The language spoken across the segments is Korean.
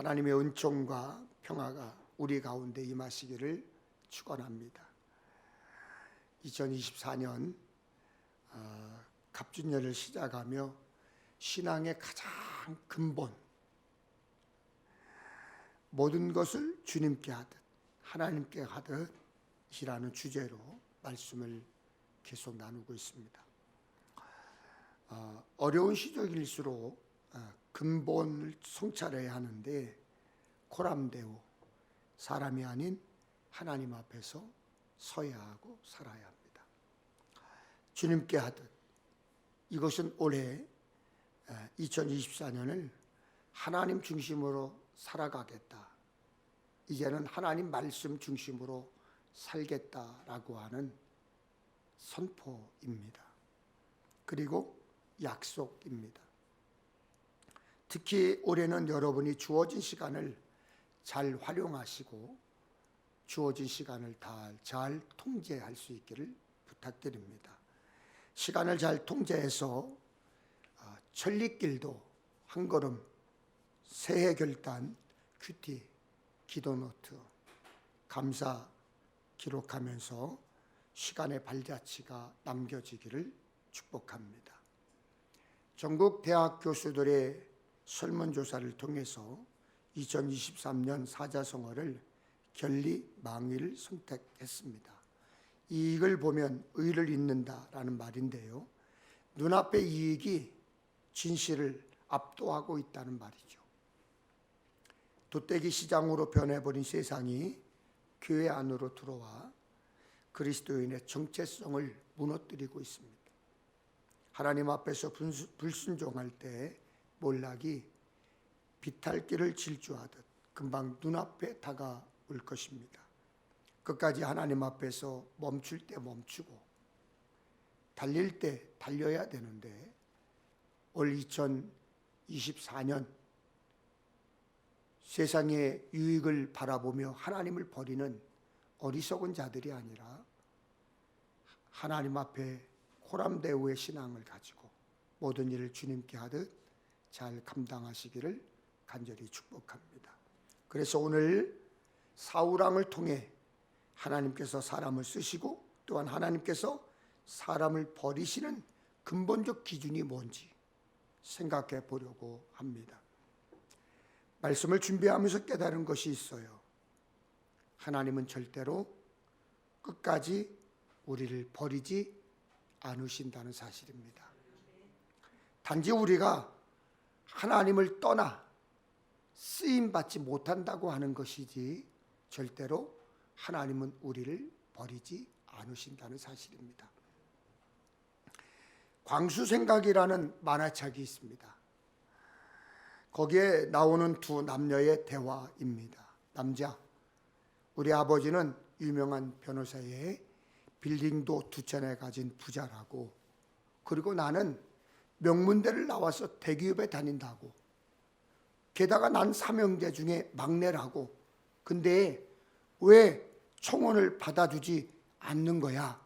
하나님의 은총과 평화가 우리 가운데 임하시기를 축원합니다. 2024년 갑준년을 시작하며 신앙의 가장 근본, 모든 것을 주님께 하듯 하나님께 하듯 이라는 주제로 말씀을 계속 나누고 있습니다. 어려운 시절일수록 근본을 성찰해야 하는데 코람데오, 사람이 아닌 하나님 앞에서 서야 하고 살아야 합니다. 주님께 하듯 이것은 올해 2024년을 하나님 중심으로 살아가겠다, 이제는 하나님 말씀 중심으로 살겠다라고 하는 선포입니다. 그리고 약속입니다. 특히 올해는 여러분이 주어진 시간을 잘 활용하시고 주어진 시간을 잘 통제할 수 있기를 부탁드립니다. 시간을 잘 통제해서 천리길도 한 걸음, 새해 결단, 큐티, 기도노트, 감사 기록하면서 시간의 발자취가 남겨지기를 축복합니다. 전국 대학 교수들의 설문조사를 통해서 2023년 사자성어를 결리 망의를 선택했습니다. 이익을 보면 의를 잇는다라는 말인데요, 눈앞의 이익이 진실을 압도하고 있다는 말이죠. 돗대기 시장으로 변해버린 세상이 교회 안으로 들어와 그리스도인의 정체성을 무너뜨리고 있습니다. 하나님 앞에서 불순종할 때 몰락이 비탈길을 질주하듯 금방 눈앞에 다가올 것입니다. 끝까지 하나님 앞에서 멈출 때 멈추고 달릴 때 달려야 되는데, 올 2024년 세상의 유익을 바라보며 하나님을 버리는 어리석은 자들이 아니라 하나님 앞에 코람데오의 신앙을 가지고 모든 일을 주님께 하듯 잘 감당하시기를 간절히 축복합니다. 그래서 오늘 사울왕을 통해 하나님께서 사람을 쓰시고 또한 하나님께서 사람을 버리시는 근본적 기준이 뭔지 생각해 보려고 합니다. 말씀을 준비하면서 깨달은 것이 있어요. 하나님은 절대로 끝까지 우리를 버리지 않으신다는 사실입니다. 단지 우리가 하나님을 떠나 쓰임받지 못한다고 하는 것이지 절대로 하나님은 우리를 버리지 않으신다는 사실입니다. 광수생각이라는 만화책이 있습니다. 거기에 나오는 두 남녀의 대화입니다. 남자, 우리 아버지는 유명한 변호사의 빌딩도 2,000에 가진 부자라고, 그리고 나는 명문대를 나와서 대기업에 다닌다고, 게다가 난 3형제 중에 막내라고, 근데 왜 청혼을 받아주지 않는 거야?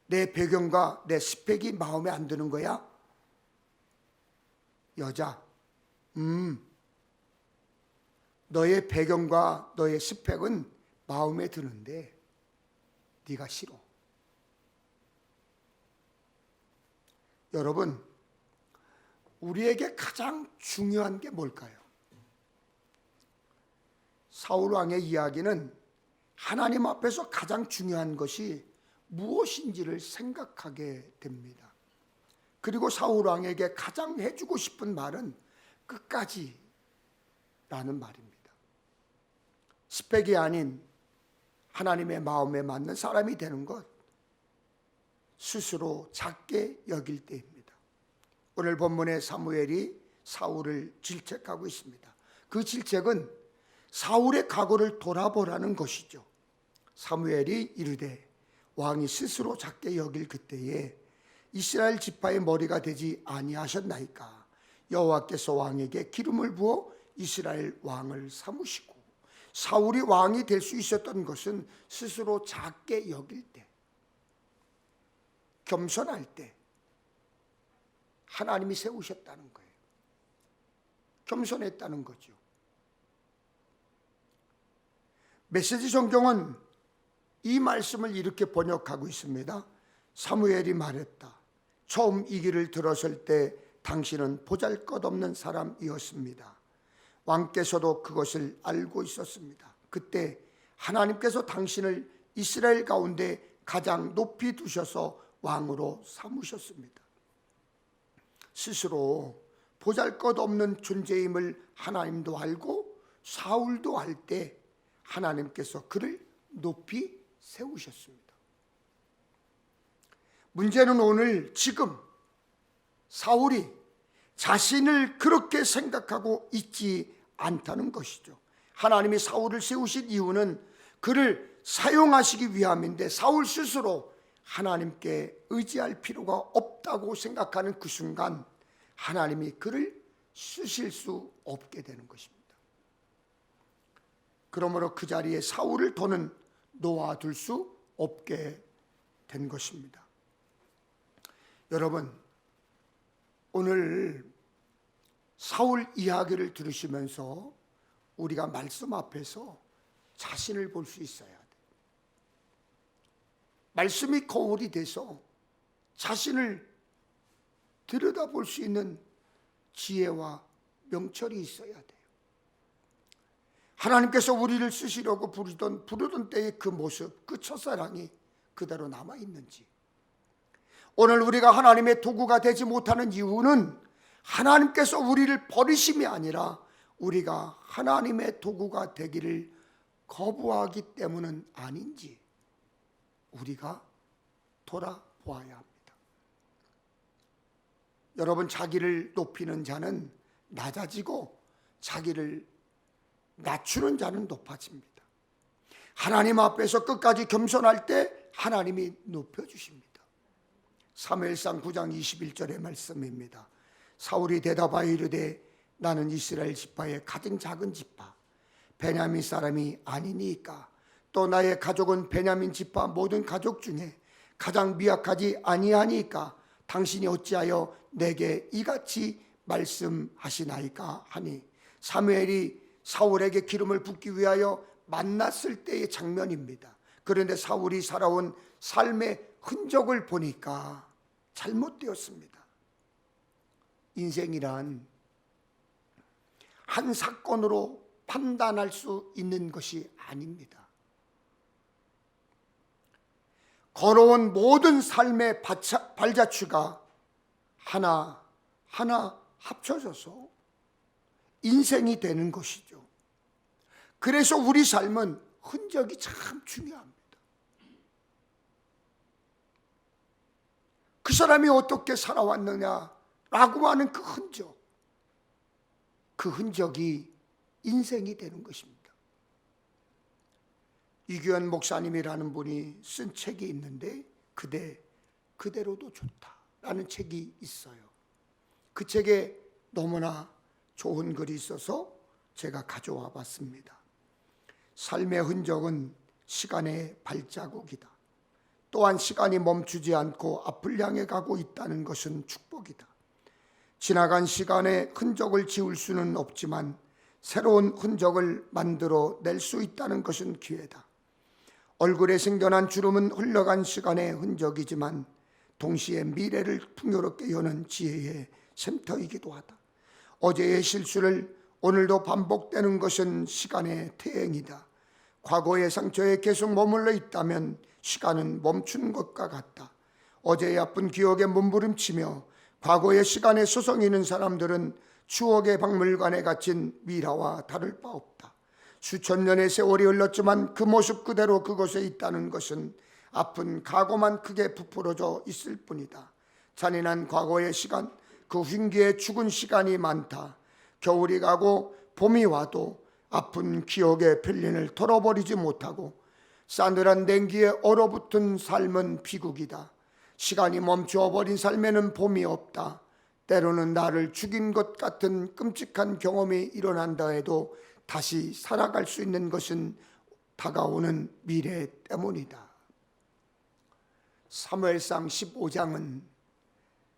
내 배경과 내 스펙이 마음에 안 드는 거야? 여자, 너의 배경과 너의 스펙은 마음에 드는데 네가 싫어. 여러분, 우리에게 가장 중요한 게 뭘까요? 사울 왕의 이야기는 하나님 앞에서 가장 중요한 것이 무엇인지를 생각하게 됩니다. 그리고 사울 왕에게 가장 해주고 싶은 말은 끝까지 라는 말입니다. 스펙이 아닌 하나님의 마음에 맞는 사람이 되는 것, 스스로 작게 여길 때입니다. 오늘 본문의 사무엘이 사울을 질책하고 있습니다. 그 질책은 사울의 각오를 돌아보라는 것이죠. 사무엘이 이르되 왕이 스스로 작게 여길 그때에 이스라엘 지파의 머리가 되지 아니하셨나이까? 여호와께서 왕에게 기름을 부어 이스라엘 왕을 삼으시고 사울이 왕이 될 수 있었던 것은 스스로 작게 여길 때, 겸손할 때 하나님이 세우셨다는 거예요. 겸손했다는 거죠. 메시지 성경은 이 말씀을 이렇게 번역하고 있습니다. 사무엘이 말했다. 처음 이 길을 들었을 때 당신은 보잘것없는 사람이었습니다. 왕께서도 그것을 알고 있었습니다. 그때 하나님께서 당신을 이스라엘 가운데 가장 높이 두셔서 왕으로 삼으셨습니다. 스스로 보잘것없는 존재임을 하나님도 알고 사울도 알 때 하나님께서 그를 높이 세우셨습니다. 문제는 오늘 지금 사울이 자신을 그렇게 생각하고 있지 않다는 것이죠. 하나님이 사울을 세우신 이유는 그를 사용하시기 위함인데 사울 스스로 하나님께 의지할 필요가 없다고 생각하는 그 순간 하나님이 그를 쓰실 수 없게 되는 것입니다. 그러므로 그 자리에 사울을 더는 놓아둘 수 없게 된 것입니다. 여러분, 오늘 사울 이야기를 들으시면서 우리가 말씀 앞에서 자신을 볼 수 있어야 돼. 말씀이 거울이 돼서 자신을 들여다볼 수 있는 지혜와 명철이 있어야 돼요. 하나님께서 우리를 쓰시려고 부르던 때의 그 모습, 그 첫사랑이 그대로 남아있는지, 오늘 우리가 하나님의 도구가 되지 못하는 이유는 하나님께서 우리를 버리심이 아니라 우리가 하나님의 도구가 되기를 거부하기 때문은 아닌지 우리가 돌아보아야 합니다. 여러분, 자기를 높이는 자는 낮아지고 자기를 낮추는 자는 높아집니다. 하나님 앞에서 끝까지 겸손할 때 하나님이 높여주십니다. 사무엘상 9장 21절의 말씀입니다. 사울이 대답하여 이르되 나는 이스라엘 지파의 가장 작은 지파 베냐민 사람이 아니니까 또 나의 가족은 베냐민 지파 모든 가족 중에 가장 미약하지 아니하니까 당신이 어찌하여 내게 이같이 말씀하시나이까 하니, 사무엘이 사울에게 기름을 붓기 위하여 만났을 때의 장면입니다. 그런데 사울이 살아온 삶의 흔적을 보니까 잘못되었습니다. 인생이란 한 사건으로 판단할 수 있는 것이 아닙니다. 걸어온 모든 삶의 발자취가 하나하나 합쳐져서 인생이 되는 것이죠. 그래서 우리 삶은 흔적이 참 중요합니다. 그 사람이 어떻게 살아왔느냐라고 하는 그 흔적, 그 흔적이 인생이 되는 것입니다. 이규현 목사님이라는 분이 쓴 책이 있는데 그대로도 좋다라는 책이 있어요. 그 책에 너무나 좋은 글이 있어서 제가 가져와 봤습니다. 삶의 흔적은 시간의 발자국이다. 또한 시간이 멈추지 않고 앞을 향해 가고 있다는 것은 축복이다. 지나간 시간의 흔적을 지울 수는 없지만 새로운 흔적을 만들어 낼 수 있다는 것은 기회다. 얼굴에 생겨난 주름은 흘러간 시간의 흔적이지만 동시에 미래를 풍요롭게 여는 지혜의 샘터이기도 하다. 어제의 실수를 오늘도 반복되는 것은 시간의 퇴행이다. 과거의 상처에 계속 머물러 있다면 시간은 멈춘 것과 같다. 어제의 아픈 기억에 몸부림치며 과거의 시간에 소송이는 사람들은 추억의 박물관에 갇힌 미라와 다를 바 없다. 수천 년의 세월이 흘렀지만 그 모습 그대로 그곳에 있다는 것은 아픈 각오만 크게 부풀어져 있을 뿐이다. 잔인한 과거의 시간, 그 흉기에 죽은 시간이 많다. 겨울이 가고 봄이 와도 아픈 기억의 편린을 털어버리지 못하고 싸늘한 냉기에 얼어붙은 삶은 비극이다. 시간이 멈추어버린 삶에는 봄이 없다. 때로는 나를 죽인 것 같은 끔찍한 경험이 일어난다 해도 다시 살아갈 수 있는 것은 다가오는 미래 때문이다. 사무엘상 15장은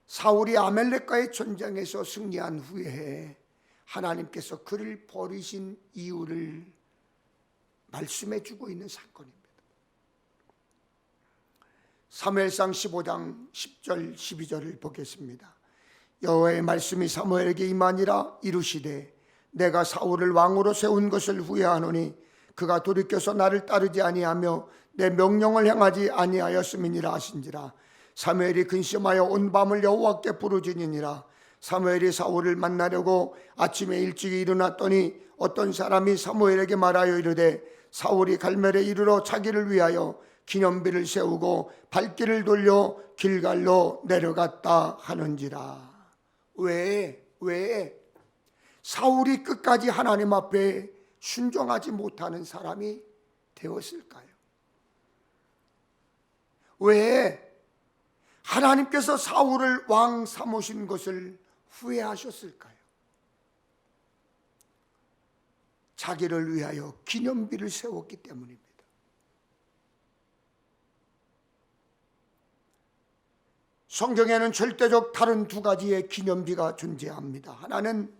사울이 아멜렉과의 전쟁에서 승리한 후에 하나님께서 그를 버리신 이유를 말씀해 주고 있는 사건입니다. 사무엘상 15장 10절 12절을 보겠습니다. 여호와의 말씀이 사무엘에게 임하니라. 이르시되 내가 사울을 왕으로 세운 것을 후회하노니 그가 돌이켜서 나를 따르지 아니하며 내 명령을 행하지 아니하였음이니라 하신지라. 사무엘이 근심하여 온 밤을 여호와께 부르짖으니라. 사무엘이 사울을 만나려고 아침에 일찍 일어났더니 어떤 사람이 사무엘에게 말하여 이르되 사울이 갈멜에 이르러 자기를 위하여 기념비를 세우고 발길을 돌려 길갈로 내려갔다 하는지라. 왜 사울이 끝까지 하나님 앞에 순종하지 못하는 사람이 되었을까요? 왜 하나님께서 사울을 왕 삼으신 것을 후회하셨을까요? 자기를 위하여 기념비를 세웠기 때문입니다. 성경에는 절대적 다른 두 가지의 기념비가 존재합니다. 하나는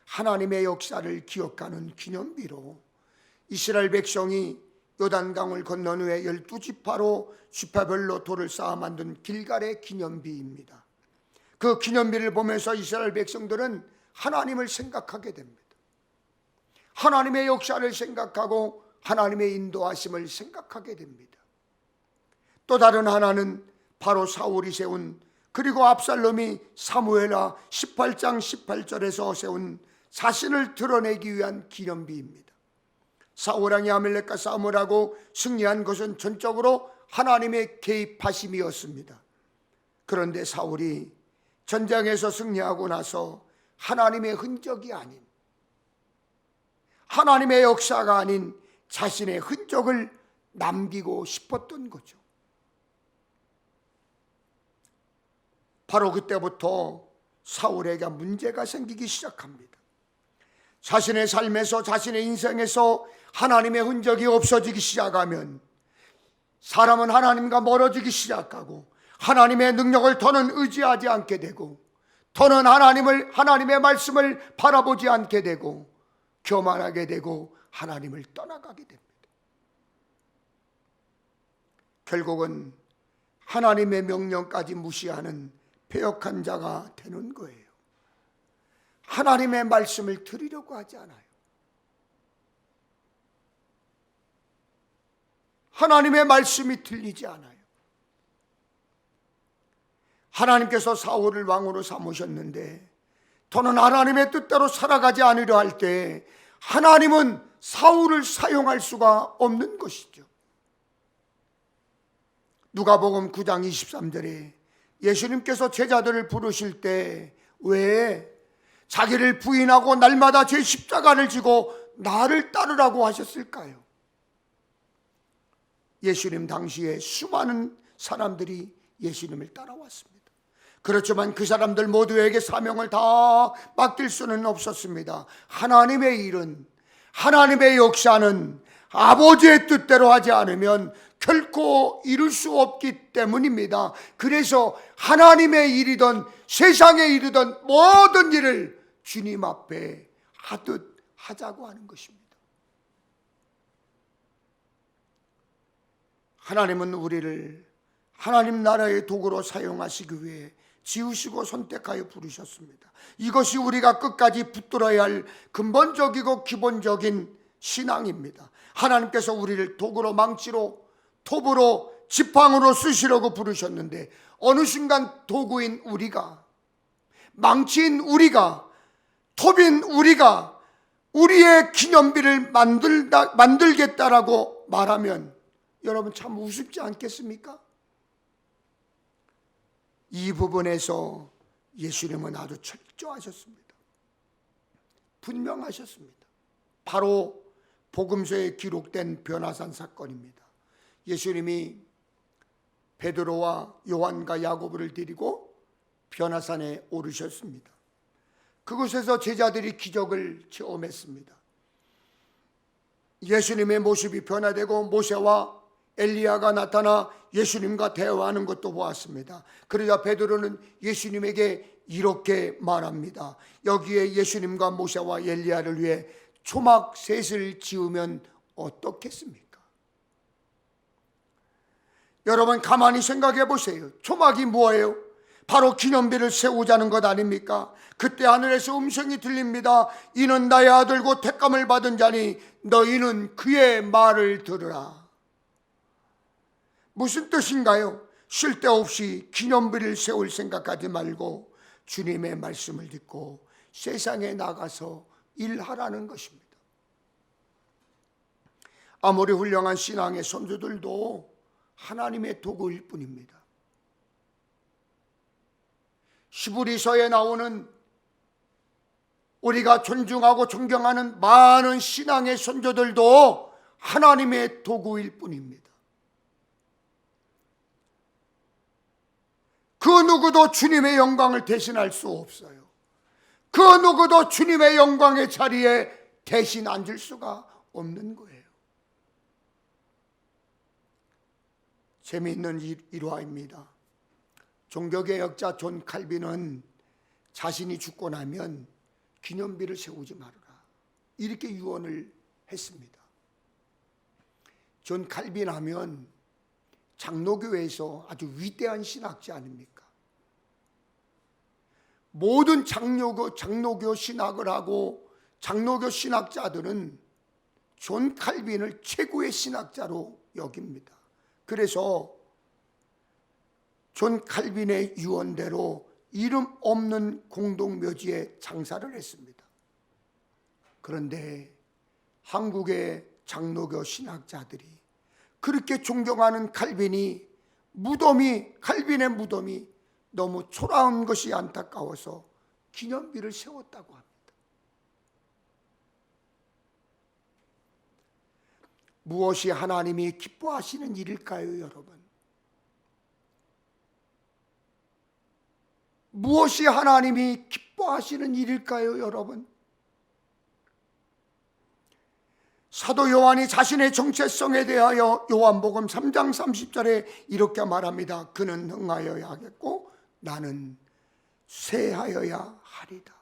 하나님의 역사를 기억하는 기념비로 이스라엘 백성이 요단강을 건넌 후에 12지파로 지파별로 돌을 쌓아 만든 길갈의 기념비입니다. 그 기념비를 보면서 이스라엘 백성들은 하나님을 생각하게 됩니다. 하나님의 역사를 생각하고 하나님의 인도하심을 생각하게 됩니다. 또 다른 하나는 바로 사울이 세운, 그리고 압살롬이 사무엘하 18장 18절에서 세운 자신을 드러내기 위한 기념비입니다. 사울왕이 아말렉과 싸움을 하고 승리한 것은 전적으로 하나님의 개입하심이었습니다. 그런데 사울이 전장에서 승리하고 나서 하나님의 흔적이 아닌, 하나님의 역사가 아닌 자신의 흔적을 남기고 싶었던 거죠. 바로 그때부터 사울에게 문제가 생기기 시작합니다. 자신의 삶에서, 자신의 인생에서 하나님의 흔적이 없어지기 시작하면 사람은 하나님과 멀어지기 시작하고 하나님의 능력을 더는 의지하지 않게 되고 더는 하나님의 말씀을 바라보지 않게 되고 교만하게 되고 하나님을 떠나가게 됩니다. 결국은 하나님의 명령까지 무시하는 패역한 자가 되는 거예요. 하나님의 말씀을 들으려고 하지 않아요. 하나님의 말씀이 들리지 않아요. 하나님께서 사울을 왕으로 삼으셨는데 더는 하나님의 뜻대로 살아가지 않으려 할 때 하나님은 사울을 사용할 수가 없는 것이죠. 누가복음 9장 23절에 예수님께서 제자들을 부르실 때 왜 자기를 부인하고 날마다 제 십자가를 지고 나를 따르라고 하셨을까요? 예수님 당시에 수많은 사람들이 예수님을 따라왔습니다. 그렇지만 그 사람들 모두에게 사명을 다 맡길 수는 없었습니다. 하나님의 일은, 하나님의 역사는 아버지의 뜻대로 하지 않으면 결코 이룰 수 없기 때문입니다. 그래서 하나님의 일이든 세상의 일이든 모든 일을 주님 앞에 하듯 하자고 하는 것입니다. 하나님은 우리를 하나님 나라의 도구로 사용하시기 위해 지으시고 선택하여 부르셨습니다. 이것이 우리가 끝까지 붙들어야 할 근본적이고 기본적인 신앙입니다. 하나님께서 우리를 도구로, 망치로, 톱으로, 지팡으로 쓰시려고 부르셨는데 어느 순간 도구인 우리가, 망치인 우리가, 톱인 우리가 우리의 기념비를 만들겠다라고 말하면 여러분 참 우습지 않겠습니까? 이 부분에서 예수님은 아주 철저하셨습니다. 분명하셨습니다. 바로 복음서에 기록된 변화산 사건입니다. 예수님이 베드로와 요한과 야고보를 데리고 변화산에 오르셨습니다. 그곳에서 제자들이 기적을 체험했습니다. 예수님의 모습이 변화되고 모세와 엘리야가 나타나 예수님과 대화하는 것도 보았습니다. 그러자 베드로는 예수님에게 이렇게 말합니다. 여기에 예수님과 모세와 엘리야를 위해 초막셋을 지으면 어떻겠습니까? 여러분 가만히 생각해 보세요. 초막이 뭐예요? 바로 기념비를 세우자는 것 아닙니까? 그때 하늘에서 음성이 들립니다. 이는 나의 아들고 택감을 받은 자니 너희는 그의 말을 들으라. 무슨 뜻인가요? 쓸데없이 기념비를 세울 생각하지 말고 주님의 말씀을 듣고 세상에 나가서 일하라는 것입니다. 아무리 훌륭한 신앙의 선조들도 하나님의 도구일 뿐입니다. 히브리서에 나오는 우리가 존중하고 존경하는 많은 신앙의 선조들도 하나님의 도구일 뿐입니다. 그 누구도 주님의 영광을 대신할 수 없어요. 그 누구도 주님의 영광의 자리에 대신 앉을 수가 없는 거예요. 재미있는 일화입니다. 종교개혁자 존 칼빈은 자신이 죽고 나면 기념비를 세우지 말아라, 이렇게 유언을 했습니다. 존 칼빈 하면 장로교회에서 아주 위대한 신학자 아닙니까? 모든 장로교 신학을 하고 장로교 신학자들은 존 칼빈을 최고의 신학자로 여깁니다. 그래서 존 칼빈의 유언대로 이름 없는 공동묘지에 장사를 했습니다. 그런데 한국의 장로교 신학자들이 그렇게 존경하는 칼빈의 무덤이 너무 초라한 것이 안타까워서 기념비를 세웠다고 합니다. 무엇이 하나님이 기뻐하시는 일일까요, 여러분? 무엇이 하나님이 기뻐하시는 일일까요, 여러분? 사도 요한이 자신의 정체성에 대하여 요한복음 3장 30절에 이렇게 말합니다. 그는 흥하여야 하겠고 나는 쇠하여야 하리다.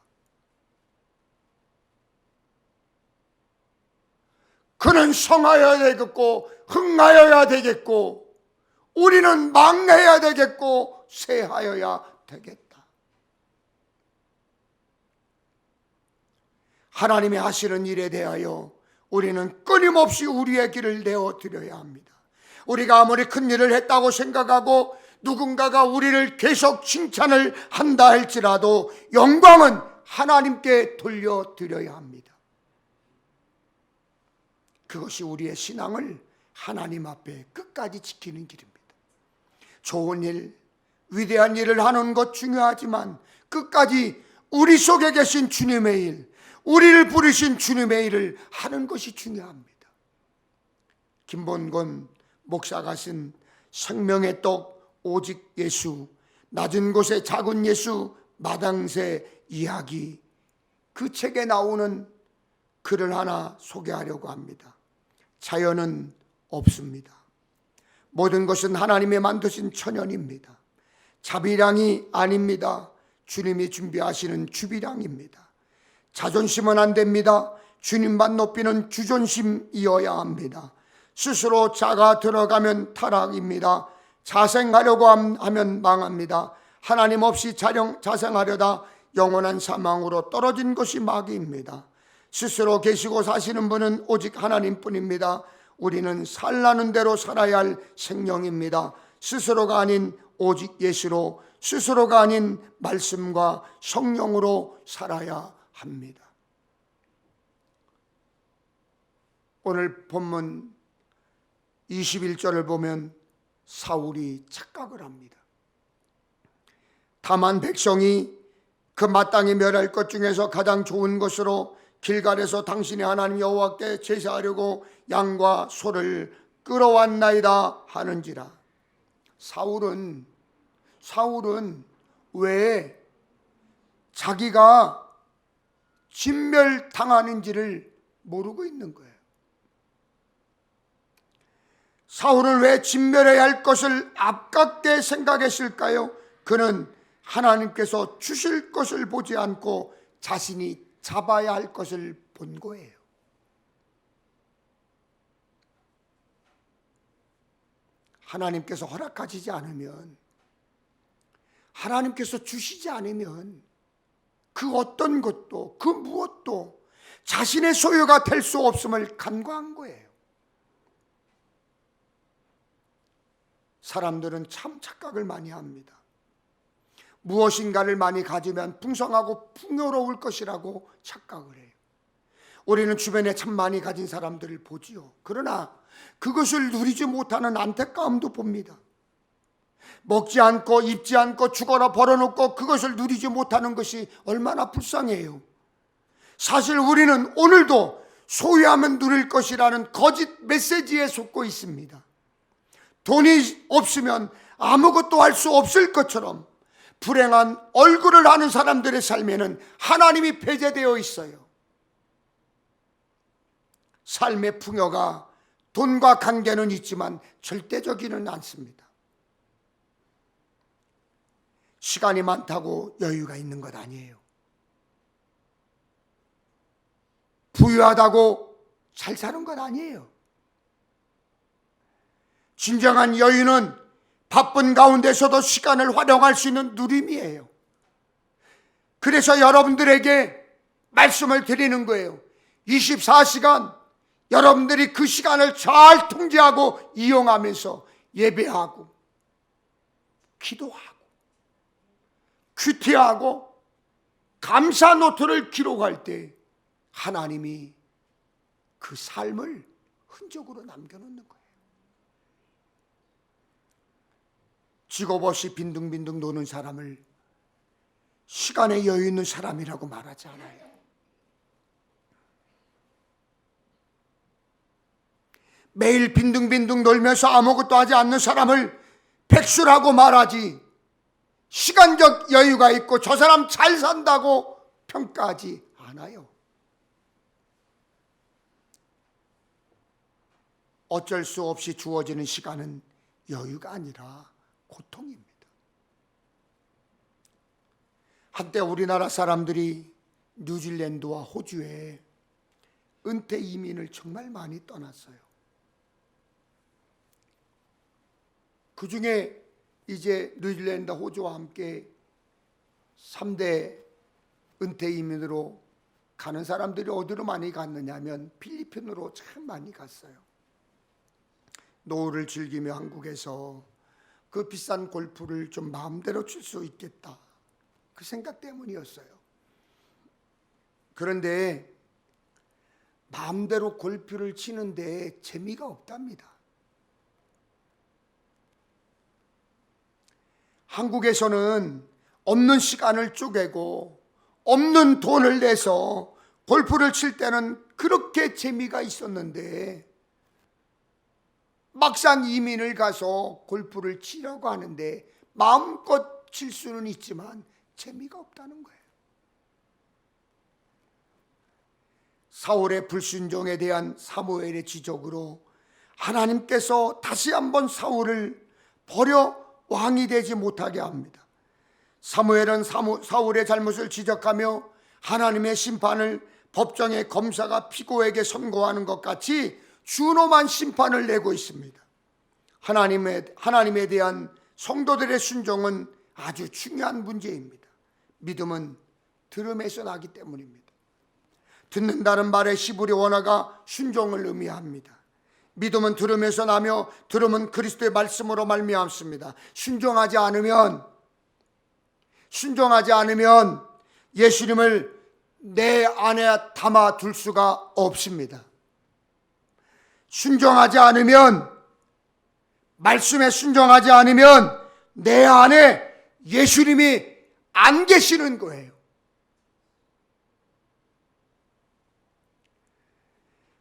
그는 성하여야 되겠고 흥하여야 되겠고 우리는 망해야 되겠고 쇠하여야 되겠다. 하나님이 하시는 일에 대하여 우리는 끊임없이 우리의 길을 내어드려야 합니다. 우리가 아무리 큰 일을 했다고 생각하고 누군가가 우리를 계속 칭찬을 한다 할지라도 영광은 하나님께 돌려드려야 합니다. 그것이 우리의 신앙을 하나님 앞에 끝까지 지키는 길입니다. 좋은 일, 위대한 일을 하는 것 중요하지만 끝까지 우리 속에 계신 주님의 일, 우리를 부르신 주님의 일을 하는 것이 중요합니다. 김본건 목사가 쓴 생명의 떡 오직 예수, 낮은 곳에 작은 예수, 마당새 이야기, 그 책에 나오는 글을 하나 소개하려고 합니다. 자연은 없습니다. 모든 것은 하나님이 만드신 천연입니다. 자비량이 아닙니다. 주님이 준비하시는 주비량입니다. 자존심은 안 됩니다. 주님만 높이는 주존심이어야 합니다. 스스로 작아 들어가면 타락입니다. 자생하려고 하면 망합니다. 하나님 없이 자생하려다 영원한 사망으로 떨어진 것이 마귀입니다. 스스로 계시고 사시는 분은 오직 하나님뿐입니다. 우리는 살라는 대로 살아야 할 생명입니다. 스스로가 아닌 오직 예수로, 스스로가 아닌 말씀과 성령으로 살아야 합니다. 오늘 본문 21절을 보면 사울이 착각을 합니다. 다만 백성이 그 마땅히 멸할 것 중에서 가장 좋은 것으로 길갈에서 당신의 하나님 여호와께 제사하려고 양과 소를 끌어왔나이다 하는지라. 사울은 왜 자기가 진멸당하는지를 모르고 있는 거예요. 사울을 왜 진멸해야 할 것을 아깝게 생각했을까요? 그는 하나님께서 주실 것을 보지 않고 자신이 잡아야 할 것을 본 거예요. 하나님께서 허락하시지 않으면, 하나님께서 주시지 않으면 그 어떤 것도, 그 무엇도 자신의 소유가 될 수 없음을 간과한 거예요. 사람들은 참 착각을 많이 합니다. 무엇인가를 많이 가지면 풍성하고 풍요로울 것이라고 착각을 해요. 우리는 주변에 참 많이 가진 사람들을 보지요. 그러나 그것을 누리지 못하는 안타까움도 봅니다. 먹지 않고 입지 않고 주거나 벌어놓고 그것을 누리지 못하는 것이 얼마나 불쌍해요. 사실 우리는 오늘도 소유하면 누릴 것이라는 거짓 메시지에 속고 있습니다. 돈이 없으면 아무것도 할 수 없을 것처럼 불행한 얼굴을 하는 사람들의 삶에는 하나님이 배제되어 있어요. 삶의 풍요가 돈과 관계는 있지만 절대적이는 않습니다. 시간이 많다고 여유가 있는 것 아니에요. 부유하다고 잘 사는 것 아니에요. 진정한 여유는 바쁜 가운데서도 시간을 활용할 수 있는 누림이에요. 그래서 여러분들에게 말씀을 드리는 거예요. 24시간 여러분들이 그 시간을 잘 통제하고 이용하면서 예배하고 기도하고 큐티하고 감사 노트를 기록할 때 하나님이 그 삶을 흔적으로 남겨놓는 거예요. 직업 없이 빈둥빈둥 노는 사람을 시간에 여유 있는 사람이라고 말하지 않아요. 매일 빈둥빈둥 놀면서 아무것도 하지 않는 사람을 백수라고 말하지, 시간적 여유가 있고 저 사람 잘 산다고 평가하지 않아요. 어쩔 수 없이 주어지는 시간은 여유가 아니라 고통입니다. 한때 우리나라 사람들이 뉴질랜드와 호주에 은퇴 이민을 정말 많이 떠났어요. 그 중에 이제 뉴질랜드, 호주와 함께 3대 은퇴 이민으로 가는 사람들이 어디로 많이 갔느냐 하면 필리핀으로 참 많이 갔어요. 노후를 즐기며 한국에서 그 비싼 골프를 좀 마음대로 칠 수 있겠다, 그 생각 때문이었어요. 그런데 마음대로 골프를 치는데 재미가 없답니다. 한국에서는 없는 시간을 쪼개고 없는 돈을 내서 골프를 칠 때는 그렇게 재미가 있었는데 막상 이민을 가서 골프를 치려고 하는데 마음껏 칠 수는 있지만 재미가 없다는 거예요. 사울의 불순종에 대한 사무엘의 지적으로 하나님께서 다시 한번 사울을 버려 왕이 되지 못하게 합니다. 사무엘은 사울의 잘못을 지적하며 하나님의 심판을 법정의 검사가 피고에게 선고하는 것 같이 준엄한 심판을 내고 있습니다. 하나님에 대한 성도들의 순종은 아주 중요한 문제입니다. 믿음은 들음에서 나기 때문입니다. 듣는다는 말의 히브리 원어가 순종을 의미합니다. 믿음은 들음에서 나며 들음은 그리스도의 말씀으로 말미암습니다. 순종하지 않으면 예수님을 내 안에 담아 둘 수가 없습니다. 순종하지 않으면, 말씀에 순종하지 않으면 내 안에 예수님이 안 계시는 거예요.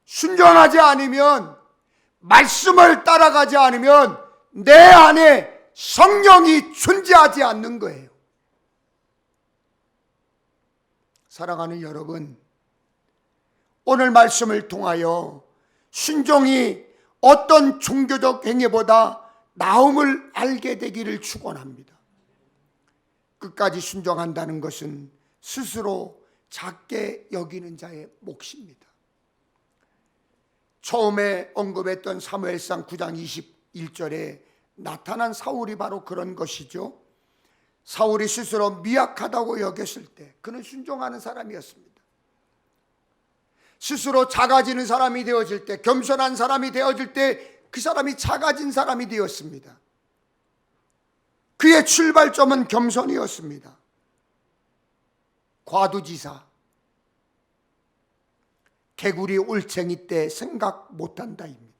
순종하지 않으면, 말씀을 따라가지 않으면 내 안에 성령이 존재하지 않는 거예요. 사랑하는 여러분, 오늘 말씀을 통하여 순종이 어떤 종교적 행위보다 나음을 알게 되기를 축원합니다. 끝까지 순종한다는 것은 스스로 작게 여기는 자의 몫입니다. 처음에 언급했던 사무엘상 9장 21절에 나타난 사울이 바로 그런 것이죠. 사울이 스스로 미약하다고 여겼을 때 그는 순종하는 사람이었습니다. 스스로 작아지는 사람이 되어질 때, 겸손한 사람이 되어질 때 그 사람이 작아진 사람이 되었습니다. 그의 출발점은 겸손이었습니다. 과두지사, 개구리 올챙이 때 생각 못한다입니다.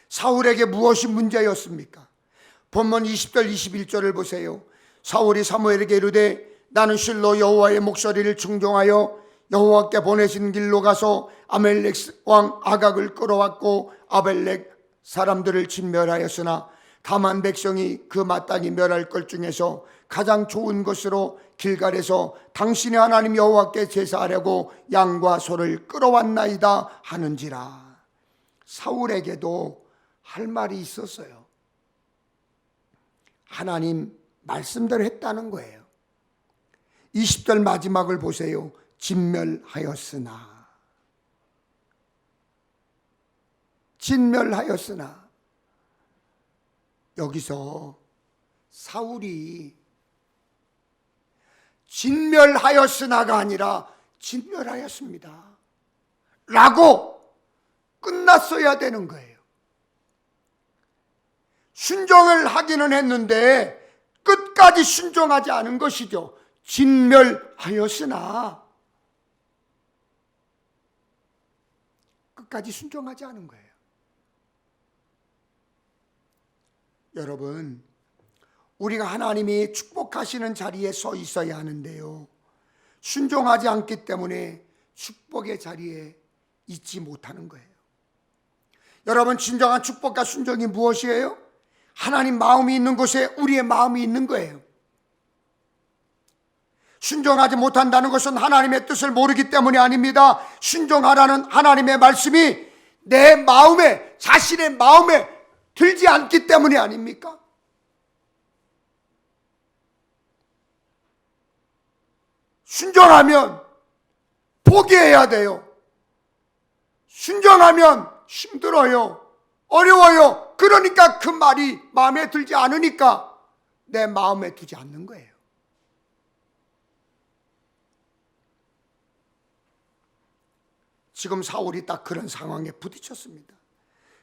사울에게 무엇이 문제였습니까? 본문 20절 21절을 보세요. 사울이 사무엘에게 이르되 나는 실로 여호와의 목소리를 충종하여 여호와께 보내신 길로 가서 아멜렉 왕 아각을 끌어왔고 아벨렉 사람들을 진멸하였으나 다만 백성이 그 마땅히 멸할 것 중에서 가장 좋은 것으로 길갈에서 당신의 하나님 여호와께 제사하려고 양과 소를 끌어왔나이다 하는지라. 사울에게도 할 말이 있었어요. 하나님 말씀대로 했다는 거예요. 20절 마지막을 보세요. 진멸하였으나 여기서 사울이 진멸하였으나가 아니라 진멸하였습니다 라고 끝났어야 되는 거예요. 순종을 하기는 했는데 끝까지 순종하지 않은 것이죠. 진멸하였으나 끝까지 순종하지 않은 거예요. 여러분, 우리가 하나님이 축복하시는 자리에 서 있어야 하는데요, 순종하지 않기 때문에 축복의 자리에 있지 못하는 거예요. 여러분, 진정한 축복과 순종이 무엇이에요? 하나님 마음이 있는 곳에 우리의 마음이 있는 거예요. 순종하지 못한다는 것은 하나님의 뜻을 모르기 때문이 아닙니다. 순종하라는 하나님의 말씀이 내 마음에, 자신의 마음에 들지 않기 때문이 아닙니까? 순종하면 포기해야 돼요. 순종하면 힘들어요. 어려워요. 그러니까 그 말이 마음에 들지 않으니까 내 마음에 두지 않는 거예요. 지금 사울이 딱 그런 상황에 부딪혔습니다.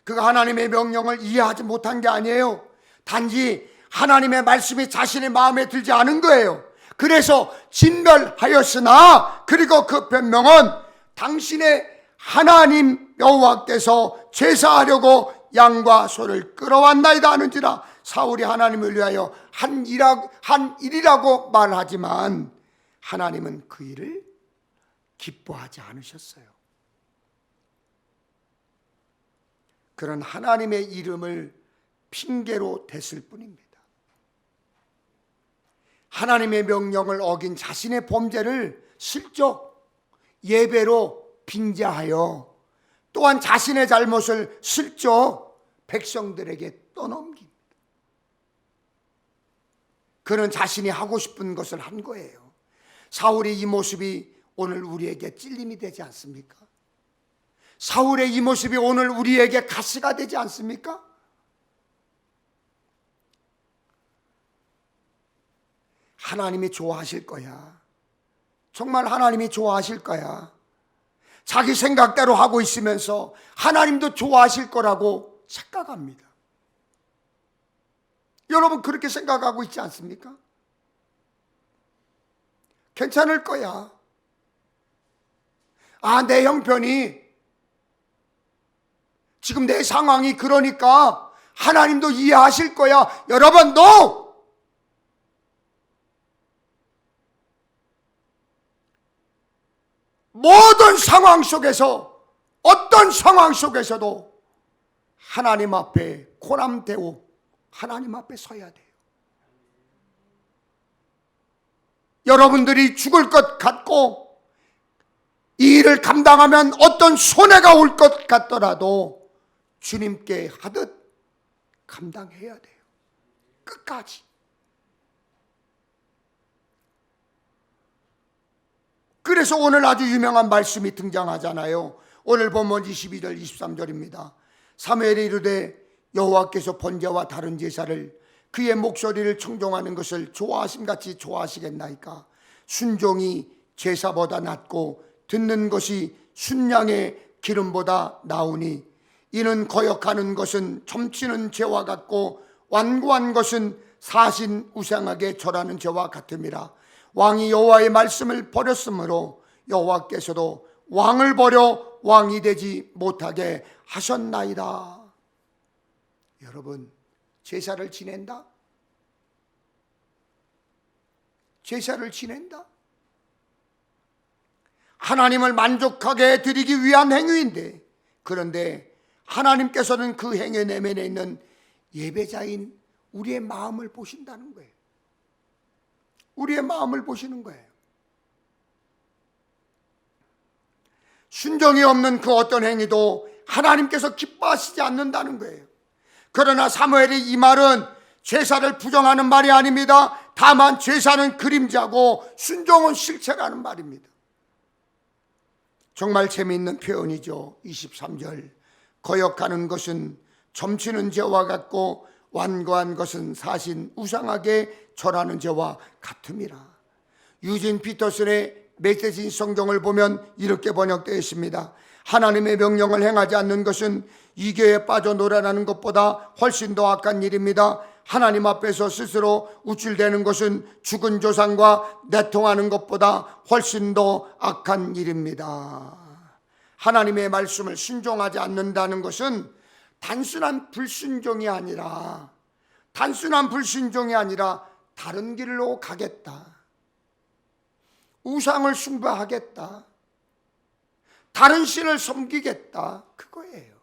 그가 하나님의 명령을 이해하지 못한 게 아니에요. 단지 하나님의 말씀이 자신의 마음에 들지 않은 거예요. 그래서 진멸하였으나, 그리고 그 변명은 당신의 하나님 여호와께서 제사하려고 양과 소를 끌어왔나이다 하는지라. 사울이 하나님을 위하여 한 일이라고 말하지만 하나님은 그 일을 기뻐하지 않으셨어요. 그런 하나님의 이름을 핑계로 댔을 뿐입니다. 하나님의 명령을 어긴 자신의 범죄를 슬쩍 예배로 빙자하여 또한 자신의 잘못을 슬쩍 백성들에게 떠넘깁니다. 그는 자신이 하고 싶은 것을 한 거예요. 사울의 이 모습이 오늘 우리에게 찔림이 되지 않습니까? 사울의 이 모습이 오늘 우리에게 가시가 되지 않습니까? 하나님이 좋아하실 거야. 정말 하나님이 좋아하실 거야. 자기 생각대로 하고 있으면서 하나님도 좋아하실 거라고 착각합니다. 여러분, 그렇게 생각하고 있지 않습니까? 괜찮을 거야. 내 형편이, 지금 내 상황이 그러니까 하나님도 이해하실 거야. 여러분, no! 모든 상황 속에서, 어떤 상황 속에서도 하나님 앞에 고람되고 하나님 앞에 서야 돼요. 여러분들이 죽을 것 같고 이 일을 감당하면 어떤 손해가 올 것 같더라도 주님께 하듯 감당해야 돼요. 끝까지. 그래서 오늘 아주 유명한 말씀이 등장하잖아요. 오늘 본문 22절 23절입니다. 사무엘이 이르되 여호와께서 번제와 다른 제사를 그의 목소리를 청종하는 것을 좋아하심같이 좋아하시겠나이까. 순종이 제사보다 낫고 듣는 것이 순양의 기름보다 나으니 이는 거역하는 것은 점치는 죄와 같고 완고한 것은 사신 우상에게 절하는 죄와 같음이라. 왕이 여호와의 말씀을 버렸으므로 여호와께서도 왕을 버려 왕이 되지 못하게 하셨나이다. 여러분, 제사를 지낸다? 제사를 지낸다? 하나님을 만족하게 드리기 위한 행위인데, 그런데 하나님께서는 그 행위 내면에 있는 예배자인 우리의 마음을 보신다는 거예요. 우리의 마음을 보시는 거예요. 순종이 없는 그 어떤 행위도 하나님께서 기뻐하시지 않는다는 거예요. 그러나 사무엘이 이 말은 제사를 부정하는 말이 아닙니다. 다만 제사는 그림자고 순종은 실체라는 말입니다. 정말 재미있는 표현이죠. 23절 거역하는 것은 점치는 죄와 같고 완고한 것은 사신 우상에게 절하는 죄와 같음이라. 유진 피터슨의 메시지 성경을 보면 이렇게 번역되어 있습니다. 하나님의 명령을 행하지 않는 것은 이교에 빠져놀아나는 것보다 훨씬 더 악한 일입니다. 하나님 앞에서 스스로 우쭐대는 것은 죽은 조상과 내통하는 것보다 훨씬 더 악한 일입니다. 하나님의 말씀을 순종하지 않는다는 것은 단순한 불순종이 아니라 다른 길로 가겠다, 우상을 숭배하겠다, 다른 신을 섬기겠다, 그거예요.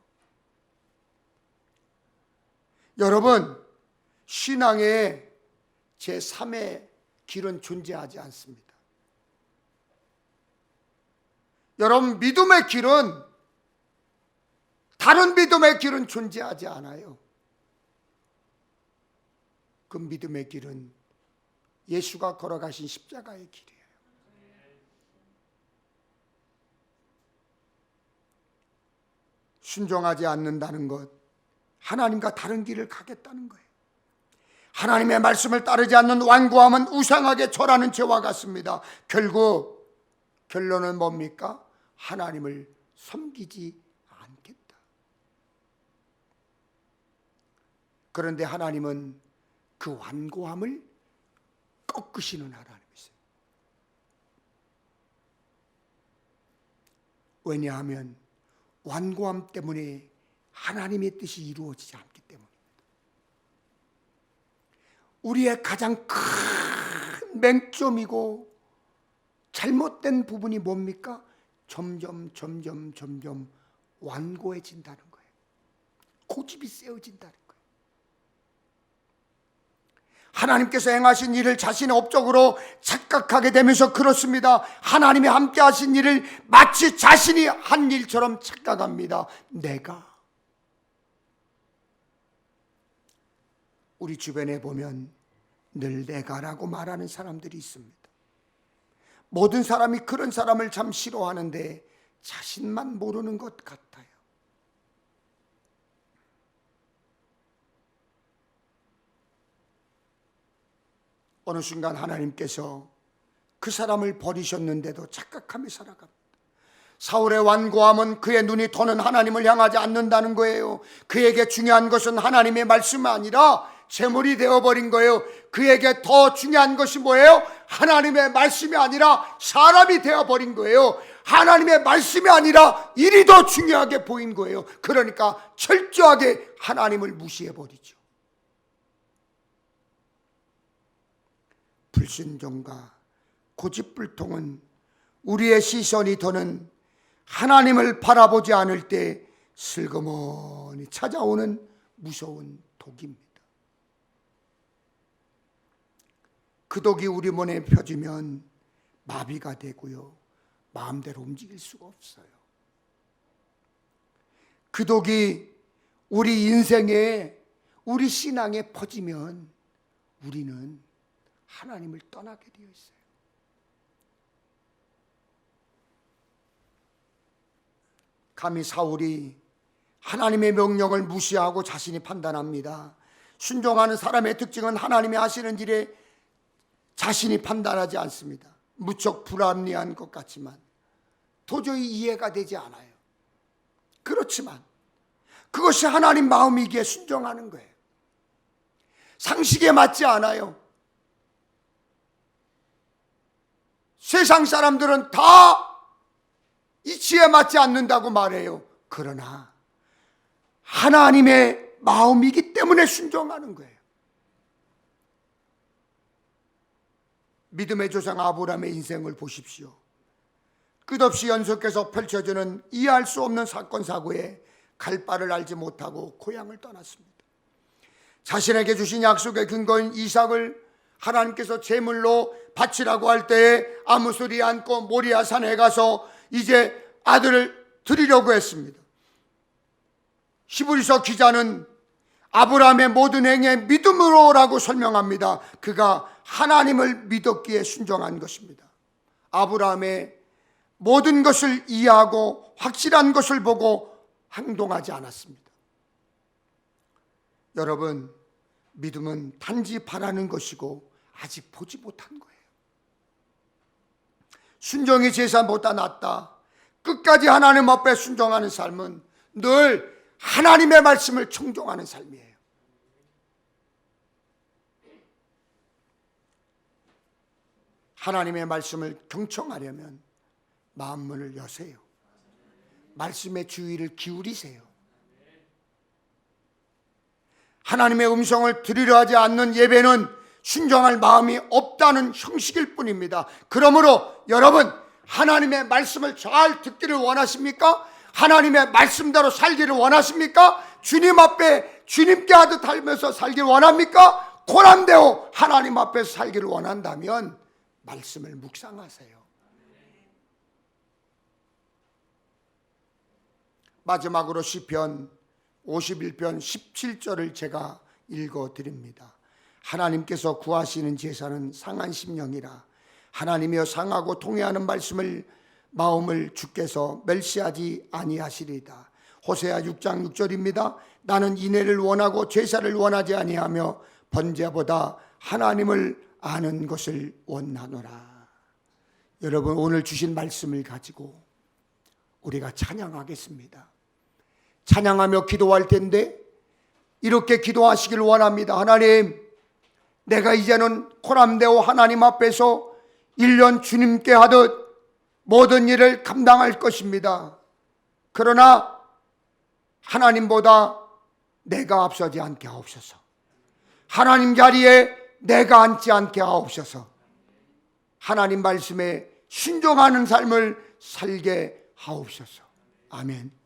여러분, 신앙의 제3의 길은 존재하지 않습니다. 여러분, 믿음의 길은, 다른 믿음의 길은 존재하지 않아요. 그 믿음의 길은 예수가 걸어가신 십자가의 길이에요. 순종하지 않는다는 것, 하나님과 다른 길을 가겠다는 거예요. 하나님의 말씀을 따르지 않는 완고함은 우상에게 절하는 죄와 같습니다. 결론은 뭡니까? 하나님을 섬기지 않겠다. 그런데 하나님은 그 완고함을 꺾으시는 하나님이세요. 왜냐하면 완고함 때문에 하나님의 뜻이 이루어지지 않기 때문입니다. 우리의 가장 큰 맹점이고 잘못된 부분이 뭡니까? 점점 완고해진다는 거예요. 고집이 세워진다는 거예요. 하나님께서 행하신 일을 자신의 업적으로 착각하게 되면서 그렇습니다. 하나님이 함께 하신 일을 마치 자신이 한 일처럼 착각합니다. 우리 주변에 보면 늘 내가라고 말하는 사람들이 있습니다. 모든 사람이 그런 사람을 참 싫어하는데 자신만 모르는 것 같아요. 어느 순간 하나님께서 그 사람을 버리셨는데도 착각하며 살아갑니다. 사울의 완고함은 그의 눈이 더는 하나님을 향하지 않는다는 거예요. 그에게 중요한 것은 하나님의 말씀이 아니라 재물이 되어버린 거예요. 그에게 더 중요한 것이 뭐예요? 하나님의 말씀이 아니라 사람이 되어버린 거예요. 하나님의 말씀이 아니라 일이 더 중요하게 보인 거예요. 그러니까 철저하게 하나님을 무시해버리죠. 불순종과 고집불통은 우리의 시선이 더는 하나님을 바라보지 않을 때 슬그머니 찾아오는 무서운 독입니다. 그 독이 우리 몸에 펴지면 마비가 되고요, 마음대로 움직일 수가 없어요. 그 독이 우리 인생에, 우리 신앙에 퍼지면 우리는 하나님을 떠나게 되어 있어요. 감히 사울이 하나님의 명령을 무시하고 자신이 판단합니다. 순종하는 사람의 특징은 하나님이 하시는 일에 자신이 판단하지 않습니다. 무척 불합리한 것 같지만 도저히 이해가 되지 않아요. 그렇지만 그것이 하나님 마음이기에 순종하는 거예요. 상식에 맞지 않아요. 세상 사람들은 다 이치에 맞지 않는다고 말해요. 그러나 하나님의 마음이기 때문에 순종하는 거예요. 믿음의 조상 아브라함의 인생을 보십시오. 끝없이 연속해서 펼쳐지는 이해할 수 없는 사건 사고에 갈 바를 알지 못하고 고향을 떠났습니다. 자신에게 주신 약속의 근거인 이삭을 하나님께서 제물로 바치라고 할 때에 아무 소리 않고 모리아 산에 가서 이제 아들을 드리려고 했습니다. 히브리서 기자는 아브라함의 모든 행위에 믿음으로라고 설명합니다. 그가 하나님을 믿었기에 순종한 것입니다. 아브라함의 모든 것을 이해하고 확실한 것을 보고 행동하지 않았습니다. 여러분, 믿음은 단지 바라는 것이고 아직 보지 못한 거예요. 순종이 제사보다 낫다. 끝까지 하나님 앞에 순종하는 삶은 늘 하나님의 말씀을 청종하는 삶이에요. 하나님의 말씀을 경청하려면 마음문을 여세요. 말씀의 주의를 기울이세요. 하나님의 음성을 들으려 하지 않는 예배는 순종할 마음이 없다는 형식일 뿐입니다. 그러므로 여러분, 하나님의 말씀을 잘 듣기를 원하십니까? 하나님의 말씀대로 살기를 원하십니까? 주님 앞에 주님께 하듯 살면서 살기를 원합니까? 고난되어 하나님 앞에서 살기를 원한다면 말씀을 묵상하세요. 마지막으로 시편 51편 17절을 제가 읽어드립니다. 하나님께서 구하시는 제사는 상한 심령이라. 하나님이여 상하고 통회하는 말씀을 마음을 주께서 멸시하지 아니하시리이다. 호세아 6장 6절입니다. 나는 인애를 원하고 제사를 원하지 아니하며 번제보다 하나님을 아는 것을 원하노라. 여러분, 오늘 주신 말씀을 가지고 우리가 찬양하겠습니다. 찬양하며 기도할 텐데 이렇게 기도하시길 원합니다. 하나님, 내가 이제는 코람데오 하나님 앞에서 1년 주님께 하듯 모든 일을 감당할 것입니다. 그러나 하나님보다 내가 앞서지 않게 하옵소서. 하나님 자리에 내가 앉지 않게 하옵소서. 하나님 말씀에 순종하는 삶을 살게 하옵소서. 아멘.